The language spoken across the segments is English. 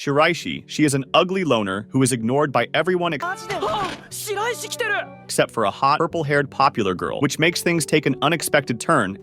Shiraishi, she is an ugly loner who is ignored by everyone except for a hot, purple-haired popular girl, which makes things take an unexpected turn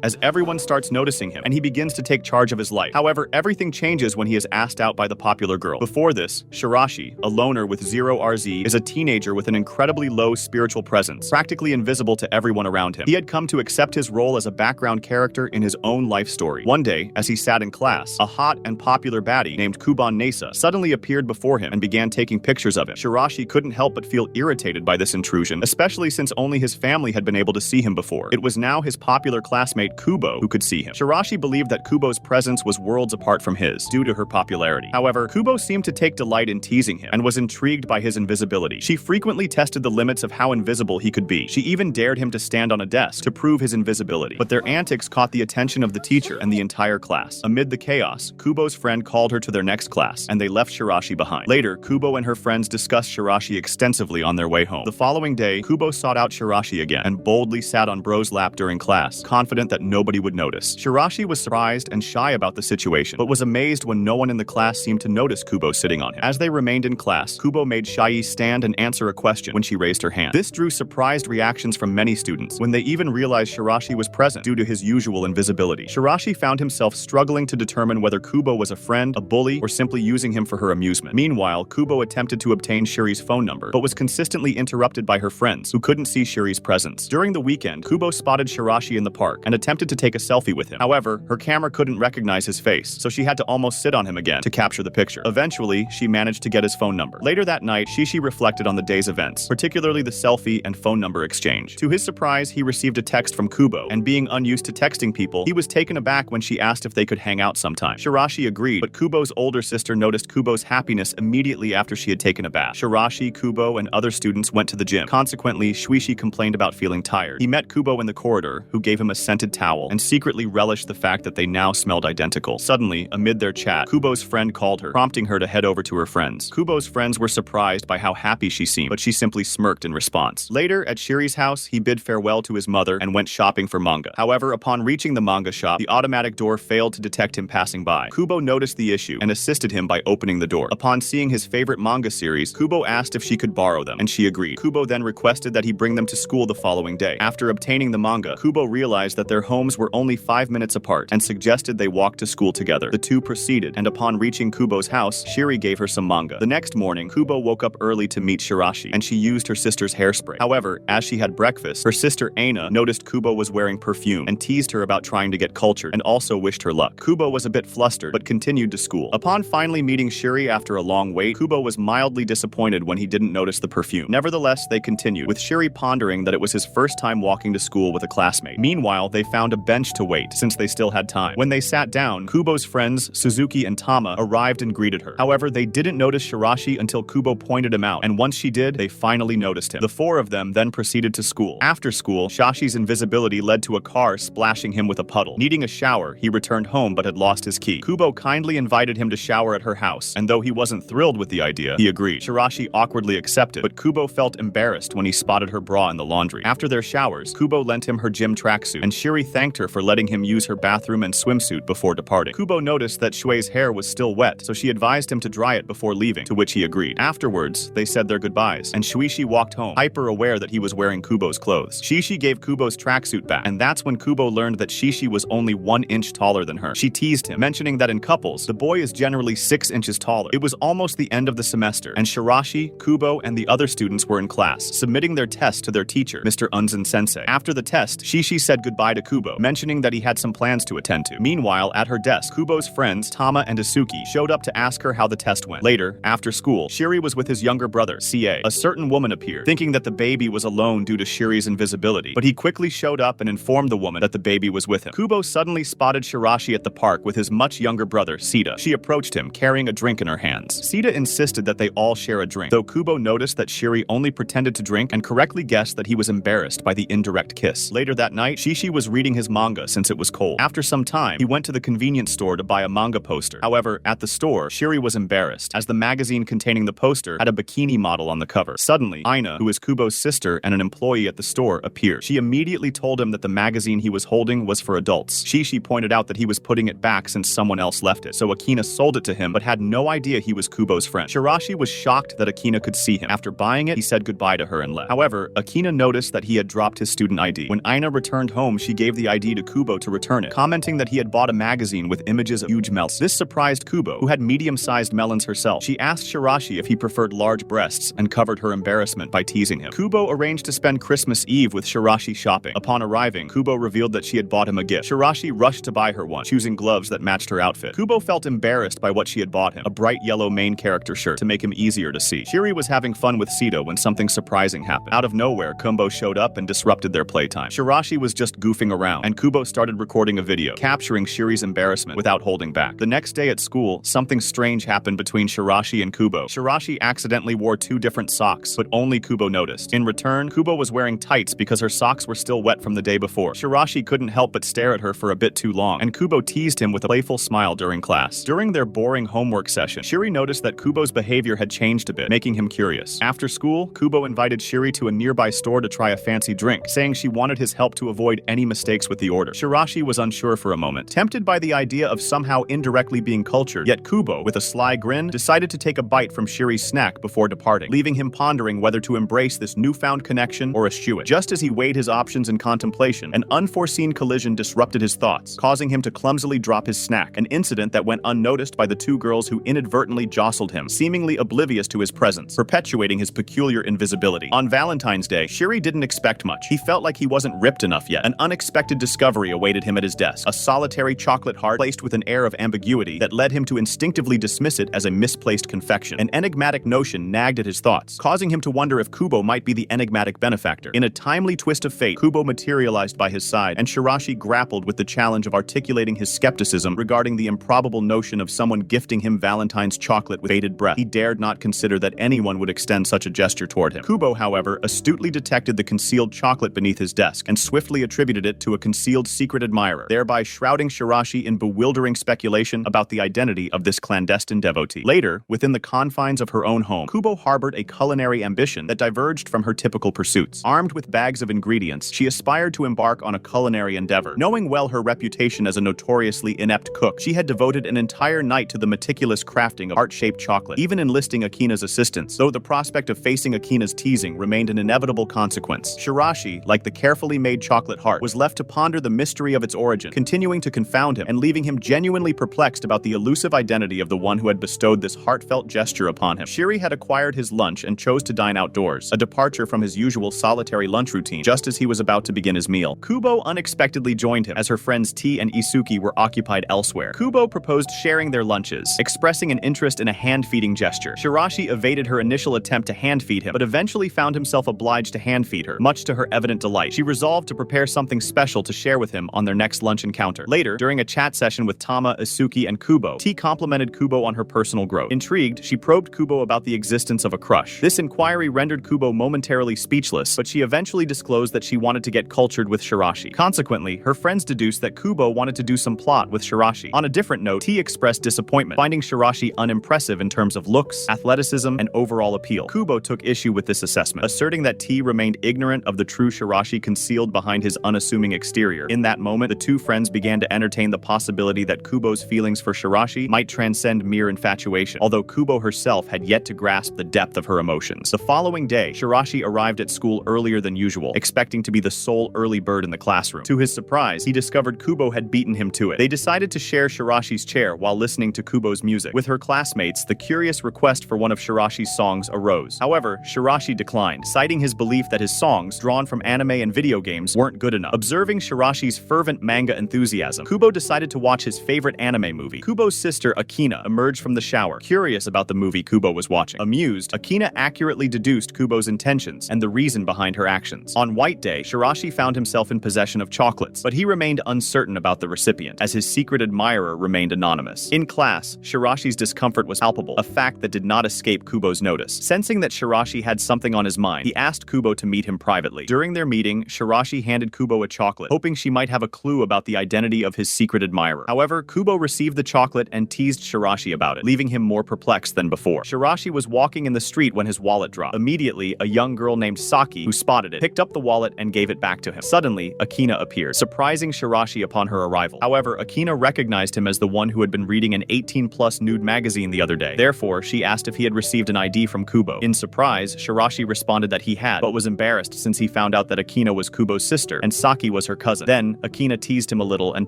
as everyone starts noticing him, and he begins to take charge of his life. However, everything changes when he is asked out by the popular girl. Before this, Shirashi, a loner with 0 RZ, is a teenager with an incredibly low spiritual presence, practically invisible to everyone around him. He had come to accept his role as a background character in his own life story. One day, as he sat in class, a hot and popular baddie named Kuban Nesa suddenly appeared before him and began taking pictures of him. Shirashi couldn't help but feel irritated by this intrusion, especially since only his family had been able to see him before. It was now his popular classmate Kubo who could see him. Shirashi believed that Kubo's presence was worlds apart from his, due to her popularity. However, Kubo seemed to take delight in teasing him, and was intrigued by his invisibility. She frequently tested the limits of how invisible he could be. She even dared him to stand on a desk to prove his invisibility. But their antics caught the attention of the teacher and the entire class. Amid the chaos, Kubo's friend called her to their next class, and they left Shirashi behind. Later, Kubo and her friends discussed Shirashi extensively on their way home. The following day, Kubo sought out Shirashi again, and boldly sat on Bro's lap during class, confident that nobody would notice. Shirashi was surprised and shy about the situation, but was amazed when no one in the class seemed to notice Kubo sitting on him. As they remained in class, Kubo made Shai stand and answer a question when she raised her hand. This drew surprised reactions from many students, when they even realized Shirashi was present due to his usual invisibility. Shirashi found himself struggling to determine whether Kubo was a friend, a bully, or simply using him for her amusement. Meanwhile, Kubo attempted to obtain Shiri's phone number, but was consistently interrupted by her friends, who couldn't see Shiri's presence. During the weekend, Kubo spotted Shirashi in the park and attempted to take a selfie with him. However, her camera couldn't recognize his face, so she had to almost sit on him again to capture the picture. Eventually, she managed to get his phone number. Later that night, Shishi reflected on the day's events, particularly the selfie and phone number exchange. To his surprise, he received a text from Kubo, and being unused to texting people, he was taken aback when she asked if they could hang out sometime. Shirashi agreed, but Kubo's older sister noticed Kubo's happiness immediately after she had taken a bath. Shirashi, Kubo, and other students went to the gym. Consequently, Shuichi complained about feeling tired. He met Kubo in the corridor, who gave him a scented towel, and secretly relished the fact that they now smelled identical. Suddenly, amid their chat, Kubo's friend called her, prompting her to head over to her friends. Kubo's friends were surprised by how happy she seemed, but she simply smirked in response. Later, at Shiri's house, he bid farewell to his mother and went shopping for manga. However, upon reaching the manga shop, the automatic door failed to detect him passing by. Kubo noticed the issue and assisted him by opening the door. Upon seeing his favorite manga series, Kubo asked if she could borrow them, and she agreed. Kubo then requested that he bring them to school the following day. After obtaining the manga, Kubo realized that their homes were only 5 minutes apart and suggested they walk to school together. The two proceeded, and upon reaching Kubo's house, Shiri gave her some manga. The next morning, Kubo woke up early to meet Shirashi, and she used her sister's hairspray. However, as she had breakfast, her sister Aina noticed Kubo was wearing perfume and teased her about trying to get cultured, and also wished her luck. Kubo was a bit flustered, but continued to school. Upon finally meeting Shiri after a long wait, Kubo was mildly disappointed when he didn't notice the perfume. Nevertheless, they continued, with Shiri pondering that it was his first time walking to school with a classmate. Meanwhile, they found a bench to wait, since they still had time. When they sat down, Kubo's friends, Suzuki and Tama, arrived and greeted her. However, they didn't notice Shirashi until Kubo pointed him out, and once she did, they finally noticed him. The four of them then proceeded to school. After school, Shashi's invisibility led to a car splashing him with a puddle. Needing a shower, he returned home but had lost his key. Kubo kindly invited him to shower at her house, and though he wasn't thrilled with the idea, he agreed. Shirashi awkwardly accepted, but Kubo felt embarrassed when he spotted her bra in the laundry. After their showers, Kubo lent him her gym tracksuit, and Shiri thanked her for letting him use her bathroom and swimsuit before departing. Kubo noticed that Shuei's hair was still wet, so she advised him to dry it before leaving, to which he agreed. Afterwards, they said their goodbyes, and Shuichi walked home, hyper-aware that he was wearing Kubo's clothes. Shishi gave Kubo's tracksuit back, and that's when Kubo learned that Shishi was only 1 inch taller than her. She teased him, mentioning that in couples, the boy is generally 6 inches taller. It was almost the end of the semester, and Shirashi, Kubo, and the other students were in class, submitting their test to their teacher, Mr. Unzen-sensei. After the test, Shishi said goodbye to Kubo, mentioning that he had some plans to attend to. Meanwhile, at her desk, Kubo's friends, Tama and Asuki, showed up to ask her how the test went. Later, after school, Shiri was with his younger brother, CA. A certain woman appeared, thinking that the baby was alone due to Shiri's invisibility, but he quickly showed up and informed the woman that the baby was with him. Kubo suddenly spotted Shirashi at the park with his much younger brother, Sita. She approached him, carrying a drink in her hands. Sita insisted that they all share a drink, though Kubo noticed that Shiri only pretended to drink and correctly guessed that he was embarrassed by the indirect kiss. Later that night, Shishi was reading reading his manga since it was cold. After some time, he went to the convenience store to buy a manga poster. However, at the store, Shiri was embarrassed, as the magazine containing the poster had a bikini model on the cover. Suddenly, Aina, who is Kubo's sister and an employee at the store, appeared. She immediately told him that the magazine he was holding was for adults. Shishi pointed out that he was putting it back since someone else left it, so Akina sold it to him but had no idea he was Kubo's friend. Shirashi was shocked that Akina could see him. After buying it, he said goodbye to her and left. However, Akina noticed that he had dropped his student ID. When Aina returned home, she gave the ID to Kubo to return it, commenting that he had bought a magazine with images of huge melons. This surprised Kubo, who had medium-sized melons herself. She asked Shirashi if he preferred large breasts and covered her embarrassment by teasing him. Kubo arranged to spend Christmas Eve with Shirashi shopping. Upon arriving, Kubo revealed that she had bought him a gift. Shirashi rushed to buy her one, choosing gloves that matched her outfit. Kubo felt embarrassed by what she had bought him, a bright yellow main character shirt to make him easier to see. Shiri was having fun with Sito when something surprising happened. Out of nowhere, Kumbo showed up and disrupted their playtime. Shirashi was just goofing around, and Kubo started recording a video, capturing Shiri's embarrassment without holding back. The next day at school, something strange happened between Shirashi and Kubo. Shirashi accidentally wore 2 different socks, but only Kubo noticed. In return, Kubo was wearing tights because her socks were still wet from the day before. Shirashi couldn't help but stare at her for a bit too long, and Kubo teased him with a playful smile during class. During their boring homework session, Shiri noticed that Kubo's behavior had changed a bit, making him curious. After school, Kubo invited Shiri to a nearby store to try a fancy drink, saying she wanted his help to avoid any mistakes with the order. Shirashi was unsure for a moment, tempted by the idea of somehow indirectly being cultured, yet Kubo, with a sly grin, decided to take a bite from Shiri's snack before departing, leaving him pondering whether to embrace this newfound connection or eschew it. Just as he weighed his options in contemplation, an unforeseen collision disrupted his thoughts, causing him to clumsily drop his snack, an incident that went unnoticed by the 2 girls who inadvertently jostled him, seemingly oblivious to his presence, perpetuating his peculiar invisibility. On Valentine's Day, Shiri didn't expect much. He felt like he wasn't ripped enough yet. An unexpected discovery awaited him at his desk, a solitary chocolate heart placed with an air of ambiguity that led him to instinctively dismiss it as a misplaced confection. An enigmatic notion nagged at his thoughts, causing him to wonder if Kubo might be the enigmatic benefactor. In a timely twist of fate, Kubo materialized by his side, and Shirashi grappled with the challenge of articulating his skepticism regarding the improbable notion of someone gifting him Valentine's chocolate with bated breath. He dared not consider that anyone would extend such a gesture toward him. Kubo, however, astutely detected the concealed chocolate beneath his desk and swiftly attributed it to a concealed secret admirer, thereby shrouding Shirashi in bewildering speculation about the identity of this clandestine devotee. Later, within the confines of her own home, Kubo harbored a culinary ambition that diverged from her typical pursuits. Armed with bags of ingredients, she aspired to embark on a culinary endeavor. Knowing well her reputation as a notoriously inept cook, she had devoted an entire night to the meticulous crafting of heart-shaped chocolate, even enlisting Akina's assistance, though the prospect of facing Akina's teasing remained an inevitable consequence. Shirashi, like the carefully made chocolate heart, was left to ponder the mystery of its origin, continuing to confound him and leaving him genuinely perplexed about the elusive identity of the one who had bestowed this heartfelt gesture upon him. Shiri had acquired his lunch and chose to dine outdoors, a departure from his usual solitary lunch routine, just as he was about to begin his meal. Kubo unexpectedly joined him, as her friends T and Isuki were occupied elsewhere. Kubo proposed sharing their lunches, expressing an interest in a hand-feeding gesture. Shirashi evaded her initial attempt to hand-feed him, but eventually found himself obliged to hand-feed her, much to her evident delight. She resolved to prepare something special to share with him on their next lunch encounter. Later, during a chat session with Tama, Isuki, and Kubo, T complimented Kubo on her personal growth. Intrigued, she probed Kubo about the existence of a crush. This inquiry rendered Kubo momentarily speechless, but she eventually disclosed that she wanted to get cultured with Shirashi. Consequently, her friends deduced that Kubo wanted to do some plot with Shirashi. On a different note, T expressed disappointment, finding Shirashi unimpressive in terms of looks, athleticism, and overall appeal. Kubo took issue with this assessment, asserting that T remained ignorant of the true Shirashi concealed behind his unassuming exterior. In that moment, the 2 friends began to entertain the possibility that Kubo's feelings for Shirashi might transcend mere infatuation, although Kubo herself had yet to grasp the depth of her emotions. The following day, Shirashi arrived at school earlier than usual, expecting to be the sole early bird in the classroom. To his surprise, he discovered Kubo had beaten him to it. They decided to share Shirashi's chair while listening to Kubo's music. With her classmates, the curious request for one of Shirashi's songs arose. However, Shirashi declined, citing his belief that his songs, drawn from anime and video games, weren't good enough. Observing Shirashi's fervent manga enthusiasm, Kubo decided to watch his favorite anime movie. Kubo's sister, Akina, emerged from the shower, curious about the movie Kubo was watching. Amused, Akina accurately deduced Kubo's intentions and the reason behind her actions. On White Day, Shirashi found himself in possession of chocolates, but he remained uncertain about the recipient, as his secret admirer remained anonymous. In class, Shirashi's discomfort was palpable, a fact that did not escape Kubo's notice. Sensing that Shirashi had something on his mind, he asked Kubo to meet him privately. During their meeting, Shirashi handed Kubo a chocolate chocolate, hoping she might have a clue about the identity of his secret admirer. However, Kubo received the chocolate and teased Shirashi about it, leaving him more perplexed than before. Shirashi was walking in the street when his wallet dropped. Immediately, a young girl named Saki, who spotted it, picked up the wallet and gave it back to him. Suddenly, Akina appeared, surprising Shirashi upon her arrival. However, Akina recognized him as the one who had been reading an 18+ nude magazine the other day. Therefore, she asked if he had received an ID from Kubo. In surprise, Shirashi responded that he had, but was embarrassed since he found out that Akina was Kubo's sister and Saki was her cousin. Then, Akina teased him a little and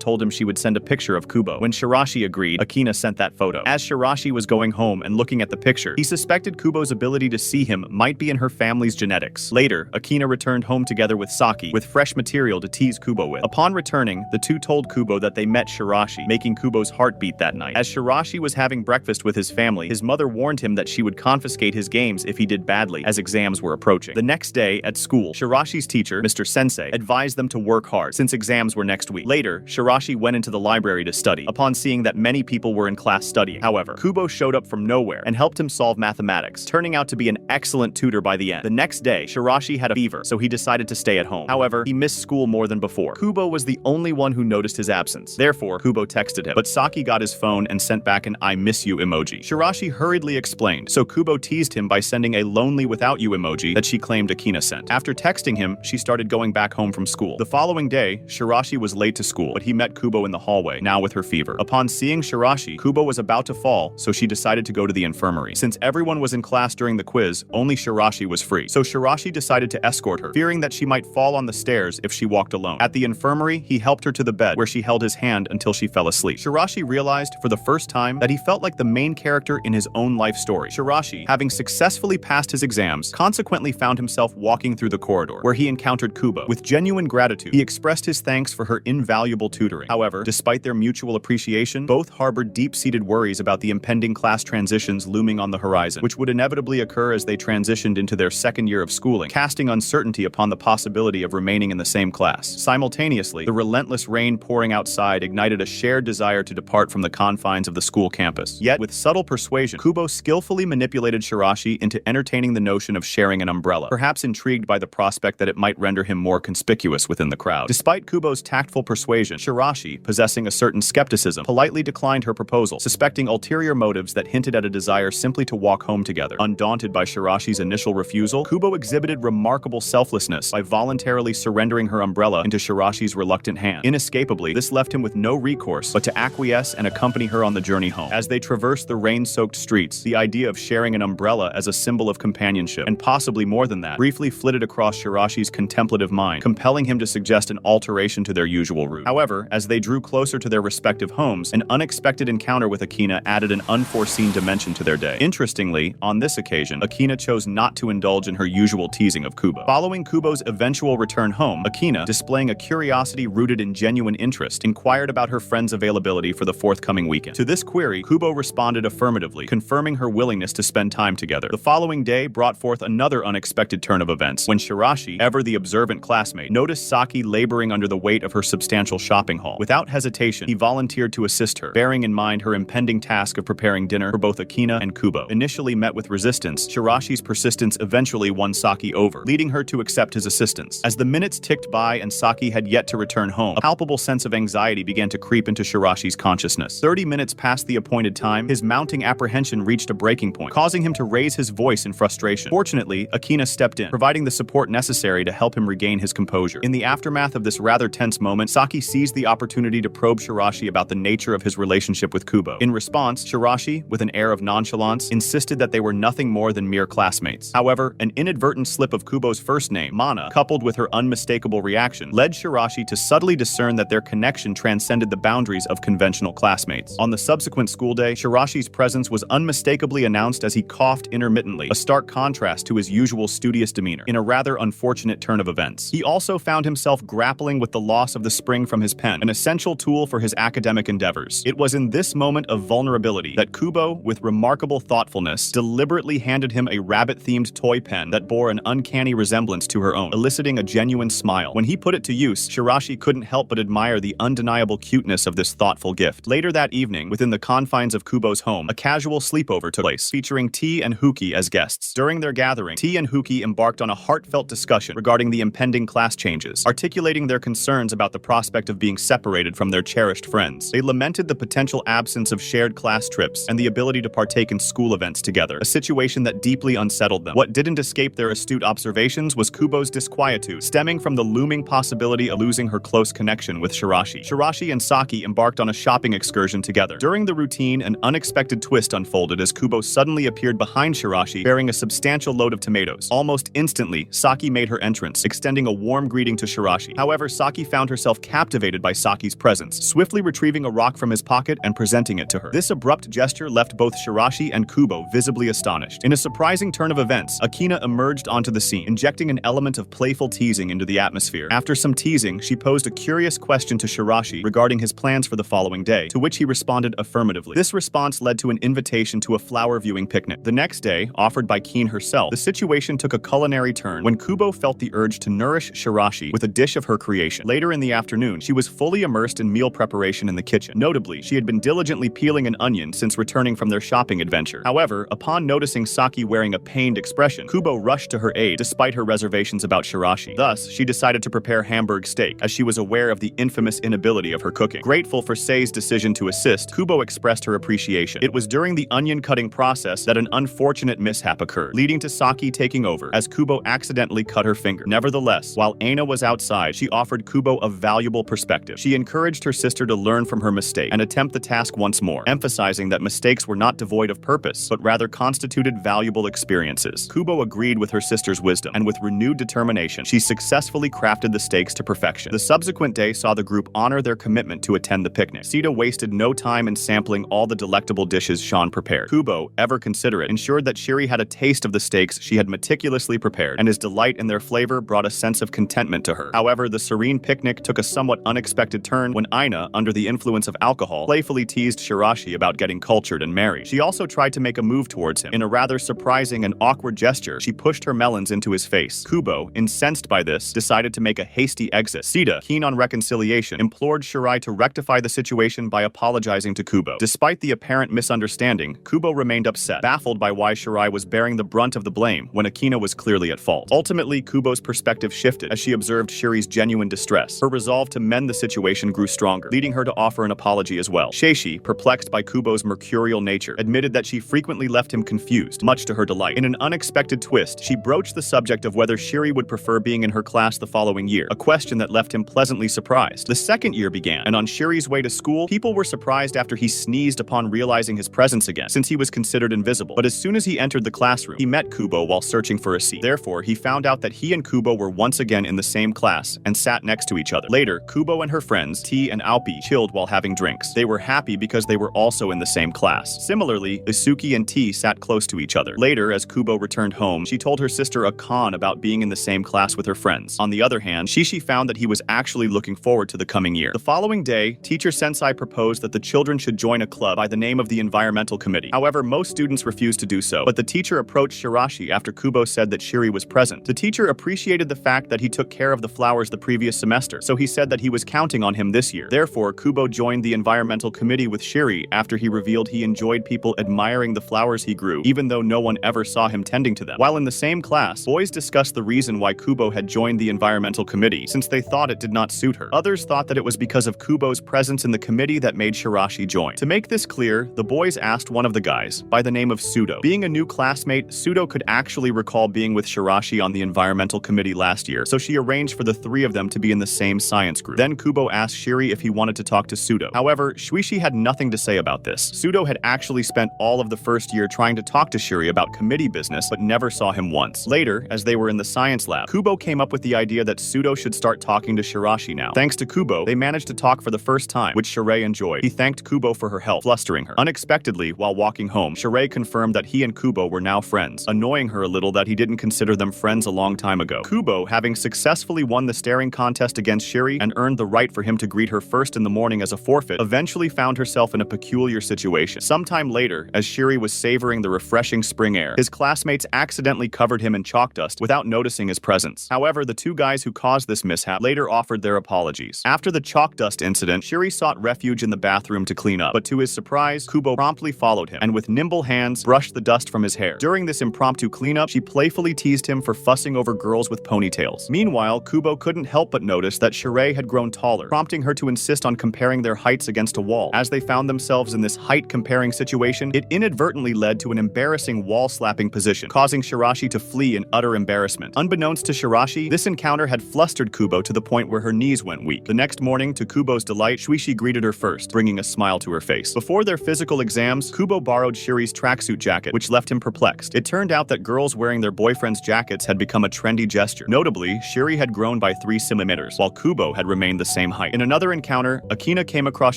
told him she would send a picture of Kubo. When Shirashi agreed, Akina sent that photo. As Shirashi was going home and looking at the picture, he suspected Kubo's ability to see him might be in her family's genetics. Later, Akina returned home together with Saki, with fresh material to tease Kubo with. Upon returning, the two told Kubo that they met Shirashi, making Kubo's heart beat that night. As Shirashi was having breakfast with his family, his mother warned him that she would confiscate his games if he did badly, as exams were approaching. The next day, at school, Shirashi's teacher, Mr. Sensei, advised them to work hard, since exams were next week. Later, Shirashi went into the library to study, upon seeing that many people were in class studying. However, Kubo showed up from nowhere and helped him solve mathematics, turning out to be an excellent tutor by the end. The next day, Shirashi had a fever, so he decided to stay at home. However, he missed school more than before. Kubo was the only one who noticed his absence. Therefore, Kubo texted him, but Saki got his phone and sent back an "I miss you" emoji. Shirashi hurriedly explained, so Kubo teased him by sending a "lonely without you" emoji that she claimed Akina sent. After texting him, she started going back home from school. The following day, Shirashi was late to school, but he met Kubo in the hallway, now with her fever. Upon seeing Shirashi, Kubo was about to fall, so she decided to go to the infirmary. Since everyone was in class during the quiz, only Shirashi was free, so Shirashi decided to escort her, fearing that she might fall on the stairs if she walked alone. At the infirmary, he helped her to the bed, where she held his hand until she fell asleep. Shirashi realized, for the first time, that he felt like the main character in his own life story. Shirashi, having successfully passed his exams, consequently found himself walking through the corridor, where he encountered Kubo. With genuine gratitude, he expressed his thanks for her invaluable tutoring. However, despite their mutual appreciation, both harbored deep-seated worries about the impending class transitions looming on the horizon, which would inevitably occur as they transitioned into their second year of schooling, casting uncertainty upon the possibility of remaining in the same class. Simultaneously, the relentless rain pouring outside ignited a shared desire to depart from the confines of the school campus. Yet, with subtle persuasion, Kubo skillfully manipulated Shirashi into entertaining the notion of sharing an umbrella, perhaps intrigued by the prospect that it might render him more conspicuous within the crowd. Despite Kubo's tactful persuasion, Shirashi, possessing a certain skepticism, politely declined her proposal, suspecting ulterior motives that hinted at a desire simply to walk home together. Undaunted by Shirashi's initial refusal, Kubo exhibited remarkable selflessness by voluntarily surrendering her umbrella into Shirashi's reluctant hand. Inescapably, this left him with no recourse but to acquiesce and accompany her on the journey home. As they traversed the rain-soaked streets, the idea of sharing an umbrella as a symbol of companionship, and possibly more than that, briefly flitted across Shirashi's contemplative mind, compelling him to suggest an alteration to their usual route. However, as they drew closer to their respective homes, an unexpected encounter with Akina added an unforeseen dimension to their day. Interestingly, on this occasion, Akina chose not to indulge in her usual teasing of Kubo. Following Kubo's eventual return home, Akina, displaying a curiosity rooted in genuine interest, inquired about her friend's availability for the forthcoming weekend. To this query, Kubo responded affirmatively, confirming her willingness to spend time together. The following day brought forth another unexpected turn of events, when Shirashi, ever the observant classmate, noticed Saki laboring under the weight of her substantial shopping haul. Without hesitation, he volunteered to assist her, bearing in mind her impending task of preparing dinner for both Akina and Kubo. Initially met with resistance, Shirashi's persistence eventually won Saki over, leading her to accept his assistance. As the minutes ticked by and Saki had yet to return home, a palpable sense of anxiety began to creep into Shirashi's consciousness. 30 minutes past the appointed time, his mounting apprehension reached a breaking point, causing him to raise his voice in frustration. Fortunately, Akina stepped in, providing the support necessary to help him regain his composure. In the aftermath of this rather tense moment, Saki seized the opportunity to probe Shirashi about the nature of his relationship with Kubo. In response, Shirashi, with an air of nonchalance, insisted that they were nothing more than mere classmates. However, an inadvertent slip of Kubo's first name, Mana, coupled with her unmistakable reaction, led Shirashi to subtly discern that their connection transcended the boundaries of conventional classmates. On the subsequent school day, Shirashi's presence was unmistakably announced as he coughed intermittently, a stark contrast to his usual studious demeanor. In a rather unfortunate turn of events, he also found himself grappling with the loss of the spring from his pen, an essential tool for his academic endeavors. It was in this moment of vulnerability that Kubo, with remarkable thoughtfulness, deliberately handed him a rabbit-themed toy pen that bore an uncanny resemblance to her own, eliciting a genuine smile. When he put it to use, Shirashi couldn't help but admire the undeniable cuteness of this thoughtful gift. Later that evening, within the confines of Kubo's home, a casual sleepover took place, featuring T and Huki as guests. During their gathering, T and Huki embarked on a heartfelt discussion regarding the impending class changes, articulating articulating their concerns about the prospect of being separated from their cherished friends. They lamented the potential absence of shared class trips and the ability to partake in school events together, a situation that deeply unsettled them. What didn't escape their astute observations was Kubo's disquietude, stemming from the looming possibility of losing her close connection with Shirashi. Shirashi and Saki embarked on a shopping excursion together. During the routine, an unexpected twist unfolded as Kubo suddenly appeared behind Shirashi, bearing a substantial load of tomatoes. Almost instantly, Saki made her entrance, extending a warm greeting to Shirashi. However, Saki found herself captivated by Saki's presence, swiftly retrieving a rock from his pocket and presenting it to her. This abrupt gesture left both Shirashi and Kubo visibly astonished. In a surprising turn of events, Akina emerged onto the scene, injecting an element of playful teasing into the atmosphere. After some teasing, she posed a curious question to Shirashi regarding his plans for the following day, to which he responded affirmatively. This response led to an invitation to a flower viewing picnic. The next day, offered by Keen herself, the situation took a culinary turn when Kubo felt the urge to nourish Shirashi with a dish of her creation. Later in the afternoon, she was fully immersed in meal preparation in the kitchen. Notably, she had been diligently peeling an onion since returning from their shopping adventure. However, upon noticing Saki wearing a pained expression, Kubo rushed to her aid despite her reservations about Shirashi. Thus, she decided to prepare Hamburg steak, as she was aware of the infamous inability of her cooking. Grateful for Sei's decision to assist, Kubo expressed her appreciation. It was during the onion cutting process that an unfortunate mishap occurred, leading to Saki taking over, as Kubo accidentally cut her finger. Nevertheless, while Aina was outside, she offered Kubo a valuable perspective. She encouraged her sister to learn from her mistake and attempt the task once more, emphasizing that mistakes were not devoid of purpose, but rather constituted valuable experiences. Kubo agreed with her sister's wisdom, and with renewed determination, she successfully crafted the steaks to perfection. The subsequent day saw the group honor their commitment to attend the picnic. Sita wasted no time in sampling all the delectable dishes Sean prepared. Kubo, ever considerate, ensured that Shiri had a taste of the steaks she had meticulously prepared, and his delight in their flavor brought a sense of contentment to her. However, the serene picnic took a somewhat unexpected turn when Aina, under the influence of alcohol, playfully teased Shirashi about getting cultured and married. She also tried to make a move towards him. In a rather surprising and awkward gesture, she pushed her melons into his face. Kubo, incensed by this, decided to make a hasty exit. Sita, keen on reconciliation, implored Shirai to rectify the situation by apologizing to Kubo. Despite the apparent misunderstanding, Kubo remained upset, baffled by why Shirai was bearing the brunt of the blame when Akina was clearly at fault. Ultimately, Kubo's perspective shifted as she observed Shiri's genuine distress. Her resolve to mend the situation grew stronger, leading her to offer an apology as well. Sheishi, perplexed by Kubo's mercurial nature, admitted that she frequently left him confused, much to her delight. In an unexpected twist, she broached the subject of whether Shiri would prefer being in her class the following year, a question that left him pleasantly surprised. The second year began, and on Shiri's way to school, people were surprised after he sneezed upon realizing his presence again, since he was considered invisible. But as soon as he entered the classroom, he met Kubo while searching for a seat. Therefore, he found out that he and Kubo were once again in the same class and sat next to each other. Later, Kubo and her friends, T and Alpi, chilled while having drinks. They were happy because they were also in the same class. Similarly, Isuki and T sat close to each other. Later, as Kubo returned home, she told her sister Akan about being in the same class with her friends. On the other hand, Shishi found that he was actually looking forward to the coming year. The following day, Teacher Sensei proposed that the children should join a club by the name of the Environmental Committee. However, most students refused to do so, but the teacher approached Shirashi after Kubo said that Shiri was present. The teacher appreciated the fact that he took care of the flowers the previous semester, so he said that he was counting on him this year. Therefore, Kubo joined the Environmental Committee with Shiri after he revealed he enjoyed people admiring the flowers he grew, even though no one ever saw him tending to them. While in the same class, boys discussed the reason why Kubo had joined the Environmental Committee, since they thought it did not suit her. Others thought that it was because of Kubo's presence in the committee that made Shirashi join. To make this clear, the boys asked one of the guys, by the name of Sudo. Being a new classmate, Sudo could actually recall being with Shirashi on the Environmental Committee last year, so she arranged for the three of them to be in the same science group. Then Kubo asked Shiri if he wanted to talk to Sudo. However, Shuishi had nothing to say about this. Sudo had actually spent all of the first year trying to talk to Shiri about committee business, but never saw him once. Later, as they were in the science lab, Kubo came up with the idea that Sudo should start talking to Shirashi now. Thanks to Kubo, they managed to talk for the first time, which Shirei enjoyed. He thanked Kubo for her help, flustering her. Unexpectedly, while walking home, Shirei confirmed that he and Kubo were now friends, annoying her a little that he didn't consider them friends a long time ago. Kubo, having successfully won the staring contest against Shiri and earned the right for him to greet her first in the morning as a forfeit, eventually found herself in a peculiar situation. Sometime later, as Shiri was savoring the refreshing spring air, his classmates accidentally covered him in chalk dust without noticing his presence. However, the two guys who caused this mishap later offered their apologies. After the chalk dust incident, Shiri sought refuge in the bathroom to clean up, but to his surprise, Kubo promptly followed him and with nimble hands brushed the dust from his hair. During this impromptu cleanup, she playfully teased him for fussing over girls with ponytails. Meanwhile, Kubo Kubo couldn't help but notice that Sheree had grown taller, prompting her to insist on comparing their heights against a wall. As they found themselves in this height-comparing situation, it inadvertently led to an embarrassing wall-slapping position, causing Shirashi to flee in utter embarrassment. Unbeknownst to Shirashi, this encounter had flustered Kubo to the point where her knees went weak. The next morning, to Kubo's delight, Shuichi greeted her first, bringing a smile to her face. Before their physical exams, Kubo borrowed Shiri's tracksuit jacket, which left him perplexed. It turned out that girls wearing their boyfriend's jackets had become a trendy gesture. Notably, Shiri had grown by 3 centimeters, while Kubo had remained the same height. In another encounter, Akina came across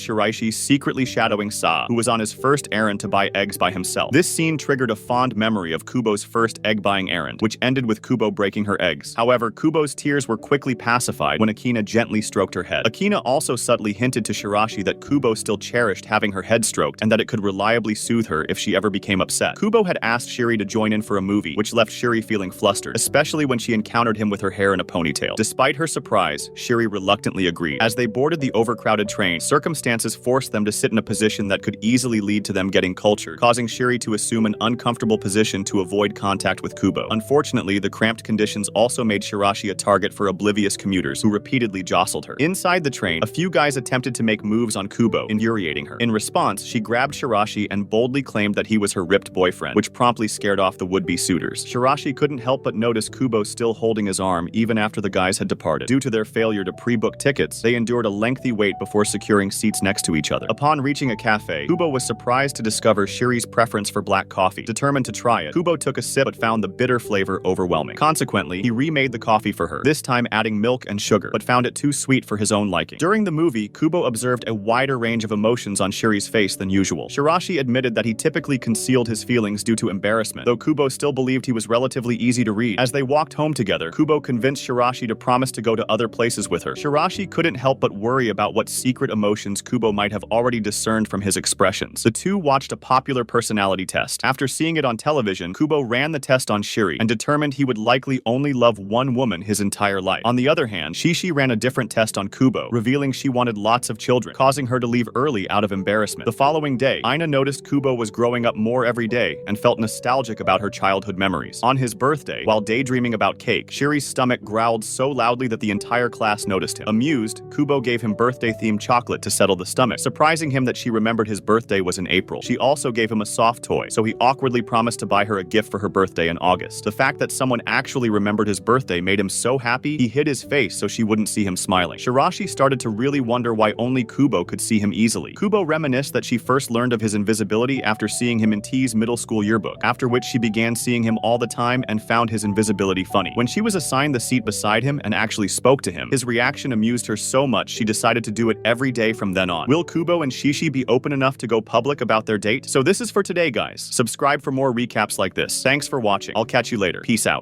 Shiraishi secretly shadowing Sa, who was on his first errand to buy eggs by himself. This scene triggered a fond memory of Kubo's first egg-buying errand, which ended with Kubo breaking her eggs. However, Kubo's tears were quickly pacified when Akina gently stroked her head. Akina also subtly hinted to Shirashi that Kubo still cherished having her head stroked and that it could reliably soothe her if she ever became upset. Kubo had asked Shiri to join in for a movie, which left Shiri feeling flustered, especially when she encountered him with her hair in a ponytail. Despite her surprise, Shiri reluctantly agreed. As they boarded the overcrowded train, circumstances forced them to sit in a position that could easily lead to them getting cultured, causing Shiri to assume an uncomfortable position to avoid contact with Kubo. Unfortunately, the cramped conditions also made Shirashi a target for oblivious commuters who repeatedly jostled her. Inside the train, a few guys attempted to make moves on Kubo, infuriating her. In response, she grabbed Shirashi and boldly claimed that he was her ripped boyfriend, which promptly scared off the would-be suitors. Shirashi couldn't help but notice Kubo still holding his arm even after the guys had departed. Due to their failure to pre-book tickets, they endured a lengthy wait before securing seats next to each other. Upon reaching a cafe, Kubo was surprised to discover Shiri's preference for black coffee. Determined to try it, Kubo took a sip but found the bitter flavor overwhelming. Consequently, he remade the coffee for her, this time adding milk and sugar, but found it too sweet for his own liking. During the movie, Kubo observed a wider range of emotions on Shiri's face than usual. Shirashi admitted that he typically concealed his feelings due to embarrassment, though Kubo still believed he was relatively easy to read. As they walked home together, Kubo convinced Shirashi to promise to go to other places with her. Shirashi couldn't help but worry about what secret emotions Kubo might have already discerned from his expressions. The two watched a popular personality test. After seeing it on television, Kubo ran the test on Shiri and determined he would likely only love one woman his entire life. On the other hand, Shishi ran a different test on Kubo, revealing she wanted lots of children, causing her to leave early out of embarrassment. The following day, Aina noticed Kubo was growing up more every day and felt nostalgic about her childhood memories. On his birthday, while daydreaming about cake, Shiri's stomach growled so loudly that the entire class noticed him. Amused, Kubo gave him birthday-themed chocolate to settle the stomach, surprising him that she remembered his birthday was in April. She also gave him a soft toy, so he awkwardly promised to buy her a gift for her birthday in August. The fact that someone actually remembered his birthday made him so happy, he hid his face so she wouldn't see him smiling. Shirashi started to really wonder why only Kubo could see him easily. Kubo reminisced that she first learned of his invisibility after seeing him in T's middle school yearbook, after which she began seeing him all the time and found his invisibility funny. When she was assigned the seat beside him and actually spoke to him, his reaction amused her so much she decided to do it every day from then on. Will Kubo and Shishi be open enough to go public about their date? So this is for today, guys. Subscribe for more recaps like this. Thanks for watching. I'll catch you later. Peace out.